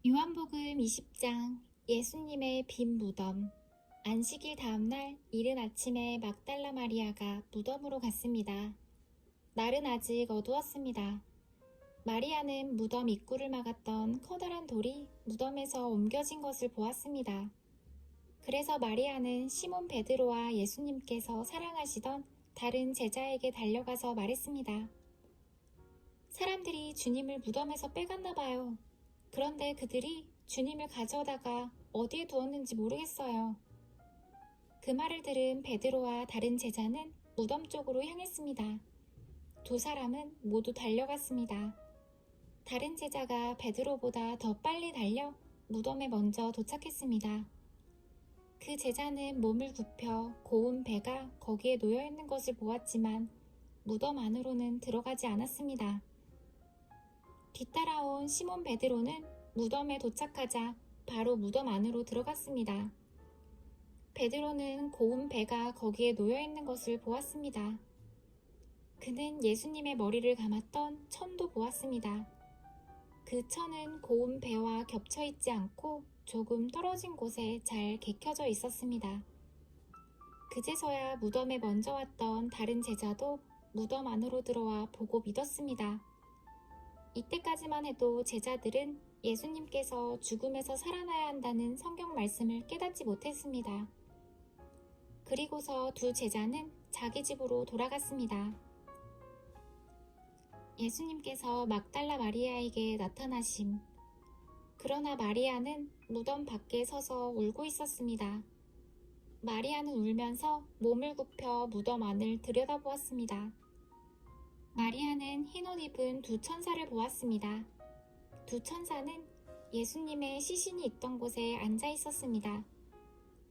요한복음 20장 예수님의 빈 무덤. 안식일 다음날 이른 아침에 막달라 마리아가 무덤으로 갔습니다. 날은 아직 어두웠습니다. 마리아는 무덤 입구를 막았던 커다란 돌이 무덤에서 옮겨진 것을 보았습니다. 그래서 마리아는 시몬 베드로와 예수님께서 사랑하시던 다른 제자에게 달려가서 말했습니다. 사람들이 주님을 무덤에서 빼갔나 봐요. 그런데 그들이 주님을 가져다가 어디에 두었는지 모르겠어요. 그 말을 들은 베드로와 다른 제자는 무덤 쪽으로 향했습니다. 두 사람은 모두 달려갔습니다. 다른 제자가 베드로보다 더 빨리 달려 무덤에 먼저 도착했습니다. 그 제자는 몸을 굽혀 고운 배가 거기에 놓여 있는 것을 보았지만 무덤 안으로는 들어가지 않았습니다. 뒤따라온 시몬 베드로는 무덤에 도착하자 바로 무덤 안으로 들어갔습니다. 베드로는 고운 배가 거기에 놓여 있는 것을 보았습니다. 그는 예수님의 머리를 감았던 천도 보았습니다. 그 천은 고운 배와 겹쳐 있지 않고 조금 떨어진 곳에 잘 개켜져 있었습니다. 그제서야 무덤에 먼저 왔던 다른 제자도 무덤 안으로 들어와 보고 믿었습니다. 이때까지만 해도 제자들은 예수님께서 죽음에서 살아나야 한다는 성경 말씀을 깨닫지 못했습니다. 그리고서 두 제자는 자기 집으로 돌아갔습니다. 예수님께서 막달라 마리아에게 나타나심. 그러나 마리아는 무덤 밖에 서서 울고 있었습니다. 마리아는 울면서 몸을 굽혀 무덤 안을 들여다보았습니다. 마리아는 흰 옷 입은 두 천사를 보았습니다. 두 천사는 예수님의 시신이 있던 곳에 앉아 있었습니다.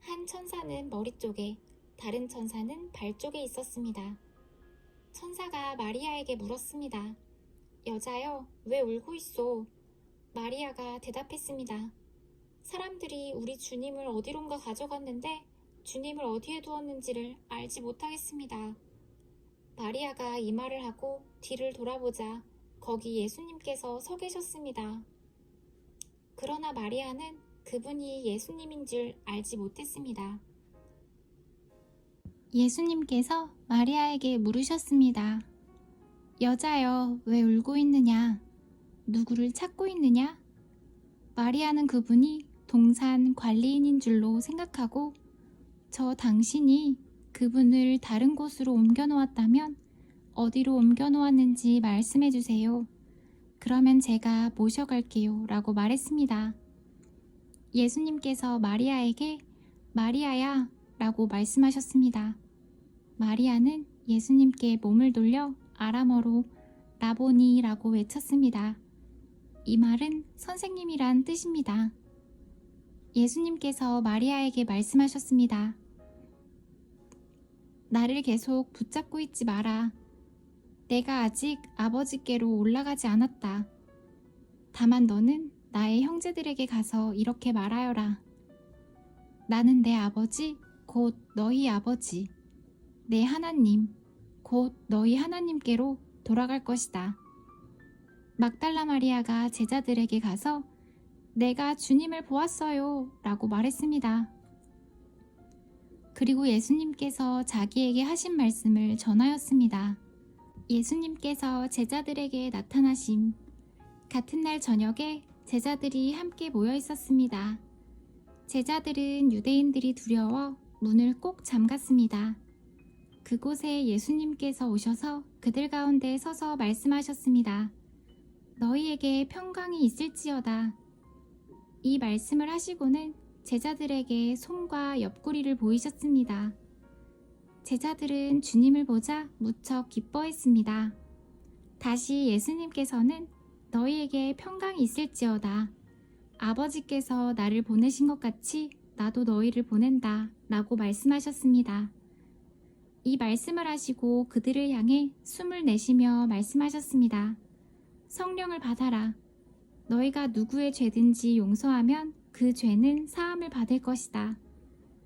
한 천사는 머리 쪽에, 다른 천사는 발 쪽에 있었습니다. 천사가 마리아에게 물었습니다. 여자여, 왜 울고 있소? 마리아가 대답했습니다. 사람들이 우리 주님을 어디론가 가져갔는데 주님을 어디에 두었는지를 알지 못하겠습니다. 마리아가 이 말을 하고 뒤를 돌아보자 거기 예수님께서 서 계셨습니다. 그러나 마리아는 그분이 예수님인 줄 알지 못했습니다. 예수님께서 마리아에게 물으셨습니다. 여자여, 왜 울고 있느냐? 누구를 찾고 있느냐? 마리아는 그분이 동산 관리인인 줄로 생각하고 저 당신이 그분을 다른 곳으로 옮겨 놓았다면 어디로 옮겨 놓았는지 말씀해 주세요. 그러면 제가 모셔갈게요. 라고 말했습니다. 예수님께서 마리아에게 마리아야 라고 말씀하셨습니다. 마리아는 예수님께 몸을 돌려 아람어로 라보니 라고 외쳤습니다. 이 말은 선생님이란 뜻입니다. 예수님께서 마리아에게 말씀하셨습니다. 나를 계속 붙잡고 있지 마라. 내가 아직 아버지께로 올라가지 않았다. 다만 너는 나의 형제들에게 가서 이렇게 말하여라. 나는 내 아버지, 곧 너희 아버지, 내 하나님, 곧 너희 하나님께로 돌아갈 것이다. 막달라 마리아가 제자들에게 가서 내가 주님을 보았어요 라고 말했습니다. 그리고 예수님께서 자기에게 하신 말씀을 전하였습니다. 예수님께서 제자들에게 나타나심. 같은 날 저녁에 제자들이 함께 모여 있었습니다. 제자들은 유대인들이 두려워 문을 꼭 잠갔습니다. 그곳에 예수님께서 오셔서 그들 가운데 서서 말씀하셨습니다. 너희에게 평강이 있을지어다. 이 말씀을 하시고는 제자들에게 손과 옆구리를 보이셨습니다. 제자들은 주님을 보자 무척 기뻐했습니다. 다시 예수님께서는 너희에게 평강이 있을지어다. 아버지께서 나를 보내신 것 같이 나도 너희를 보낸다 라고 말씀하셨습니다. 이 말씀을 하시고 그들을 향해 숨을 내쉬며 말씀하셨습니다. 성령을 받아라. 너희가 누구의 죄든지 용서하면 그 죄는 사함을 받을 것이다.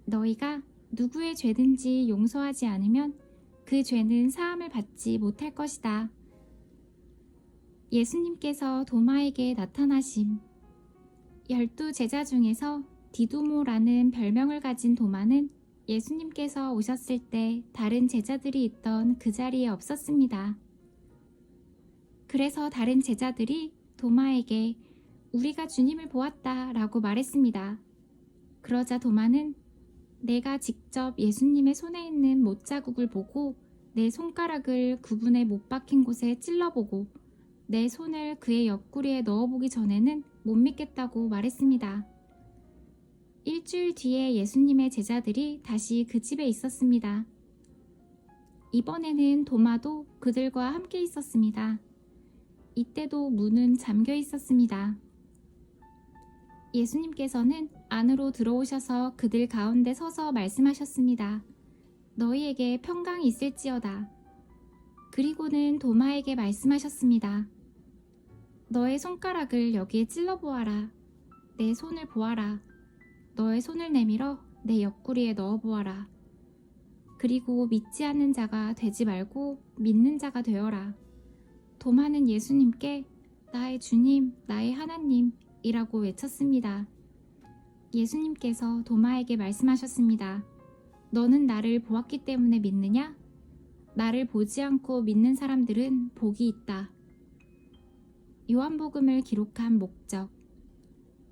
너희가 누구의 죄든지 용서하지 않으면 그 죄는 사함을 받지 못할 것이다. 예수님께서 도마에게 나타나심. 12 제자 중에서 디두모라는 별명을 가진 도마는 예수님께서 오셨을 때 다른 제자들이 있던 그 자리에 없었습니다. 그래서 다른 제자들이 도마에게 우리가 주님을 보았다 라고 말했습니다. 그러자 도마는 내가 직접 예수님의 손에 있는 못자국을 보고 내 손가락을 그분의 못 박힌 곳에 찔러보고 내 손을 그의 옆구리에 넣어보기 전에는 못 믿겠다고 말했습니다. 일주일 뒤에 예수님의 제자들이 다시 그 집에 있었습니다. 이번에는 도마도 그들과 함께 있었습니다. 이때도 문은 잠겨 있었습니다. 예수님께서는 안으로 들어오셔서 그들 가운데 서서 말씀하셨습니다. 너희에게 평강이 있을지어다. 그리고는 도마에게 말씀하셨습니다. 너의 손가락을 여기에 찔러보아라. 내 손을 보아라. 너의 손을 내밀어 내 옆구리에 넣어보아라. 그리고 믿지 않는 자가 되지 말고 믿는 자가 되어라. 도마는 예수님께 나의 주님, 나의 하나님 이라고 외쳤습니다. 예수님께서 도마에게 말씀하셨습니다. 너는 나를 보았기 때문에 믿느냐? 나를 보지 않고 믿는 사람들은 복이 있다. 요한복음을 기록한 목적.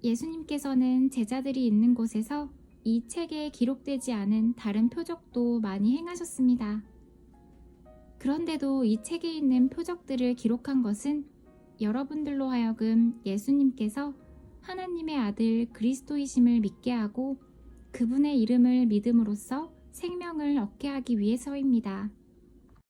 예수님께서는 제자들이 있는 곳에서 이 책에 기록되지 않은 다른 표적도 많이 행하셨습니다. 그런데도 이 책에 있는 표적들을 기록한 것은 여러분들로 하여금 예수님께서 하나님의 아들 그리스도이심을 믿게 하고 그분의 이름을 믿음으로써 생명을 얻게 하기 위해서입니다.